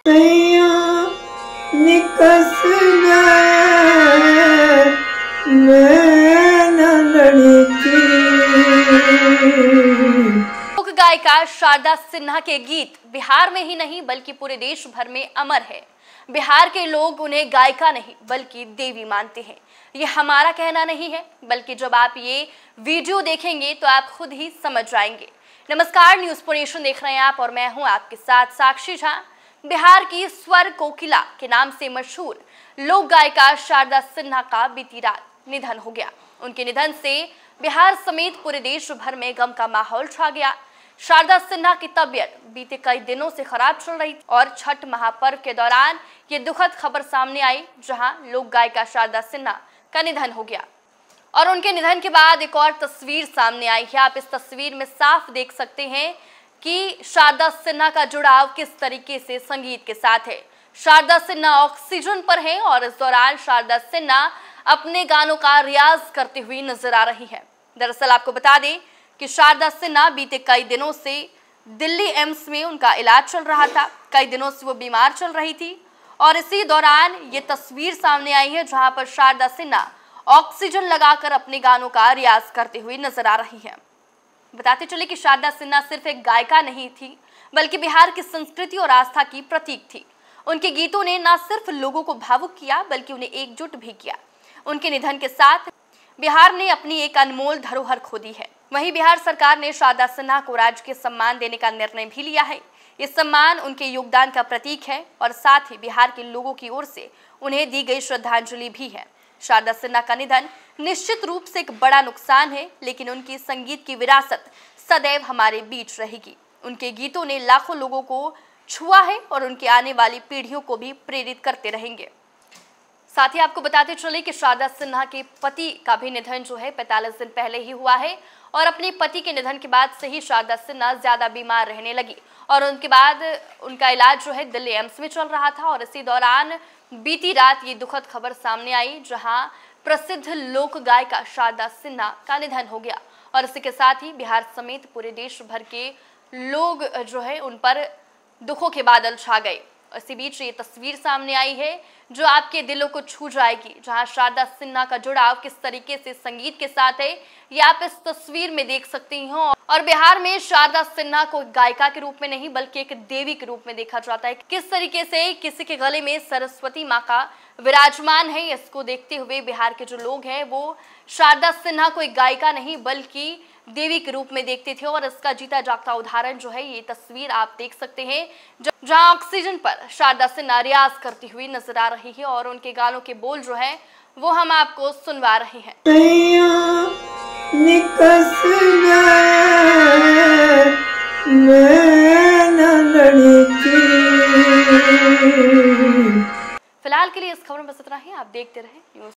लोक गायिका शारदा सिन्हा के गीत बिहार में ही नहीं बल्कि पूरे देश भर में अमर है। बिहार के लोग उन्हें गायिका नहीं बल्कि देवी मानते हैं। ये हमारा कहना नहीं है, बल्कि जब आप ये वीडियो देखेंगे तो आप खुद ही समझ जाएंगे। नमस्कार, न्यूज पोनेशन देख रहे हैं आप और मैं हूं आपके साथ साक्षी झा। बिहार की स्वर कोकिला के नाम से मशहूर लोक गायिका शारदा सिन्हा का बीती रात निधन हो गया। उनके निधन से बिहार समेत पूरे देश भर में गम का माहौल छा गया। शारदा सिन्हा की तबीयत बीते कई दिनों से खराब चल रही और छठ महापर्व के दौरान ये दुखद खबर सामने आई, जहां लोक गायिका शारदा सिन्हा का निधन हो गया। और उनके निधन के बाद एक और तस्वीर सामने आई है। आप इस तस्वीर में साफ देख सकते हैं कि शारदा सिन्हा का जुड़ाव किस तरीके से संगीत के साथ है। शारदा सिन्हा ऑक्सीजन पर हैं और इस दौरान शारदा सिन्हा अपने गानों का रियाज करती हुई नजर आ रही है। दरअसल आपको बता दें कि शारदा सिन्हा बीते कई दिनों से दिल्ली एम्स में उनका इलाज चल रहा था। कई दिनों से वो बीमार चल रही थी और इसी दौरान ये तस्वीर सामने आई है, जहां पर शारदा सिन्हा ऑक्सीजन लगाकर अपने गानों का रियाज करते हुए नजर आ रही है। बताते चले कि शारदा सिन्हा सिर्फ एक गायिका नहीं थी, बल्कि बिहार की संस्कृति और आस्था की प्रतीक थी। उनके गीतों ने न सिर्फ लोगों को भावुक किया, बल्कि उन्हें एकजुट भी किया। उनके निधन के साथ बिहार ने अपनी एक अनमोल धरोहर खो दी है। वहीं बिहार सरकार ने शारदा सिन्हा को राजकीय सम्मान देने का निर्णय भी लिया है। ये सम्मान उनके योगदान का प्रतीक है और साथ ही बिहार के लोगों की ओर से उन्हें दी गई श्रद्धांजलि भी है। शारदा सिन्हा का निधन निश्चित रूप से एक बड़ा नुकसान है, लेकिन उनकी संगीत की विरासत सदैव हमारे बीच रहेगी। उनके गीतों ने लाखों लोगों को छुआ है और उनकी आने वाली पीढ़ियों को भी प्रेरित करते रहेंगे। साथ ही आपको बताते चले कि शारदा सिन्हा के पति का भी निधन जो है 45 दिन पहले ही हुआ है और अपने पति के निधन के बाद से ही शारदा सिन्हा ज्यादा बीमार रहने लगी और उनके बाद उनका इलाज जो है दिल्ली एम्स में चल रहा था। और इसी दौरान बीती रात ये दुखद खबर सामने आई, जहां प्रसिद्ध लोक गायिका शारदा सिन्हा का निधन हो गया। और इसी के साथ ही बिहार समेत पूरे देश भर के लोग जो है उन पर दुखों के बादल छा गए। इसी बीच ये तस्वीर सामने आई है जो आपके दिलों को छू जाएगी, जहां शारदा सिन्हा का जुड़ाव किस तरीके से संगीत के साथ है, ये आप इस तस्वीर में देख सकती हो। और बिहार में शारदा सिन्हा को गायिका के रूप में नहीं बल्कि एक देवी के रूप में देखा जाता है। किस तरीके से किसी के गले में सरस्वती माँ का विराजमान है, इसको देखते हुए बिहार के जो लोग हैं वो शारदा सिन्हा को एक गायिका नहीं बल्कि देवी के रूप में देखते थे। और इसका जीता जागता उदाहरण जो है ये तस्वीर आप देख सकते हैं, जहां ऑक्सीजन पर शारदा सिन्हा रियाज करती हुई नजर आ रही है और उनके गानों के बोल जो है वो हम आपको सुनवा रहे हैं। फिलहाल के लिए इस खबर में बस इतना ही। आप देखते रहे न्यूज।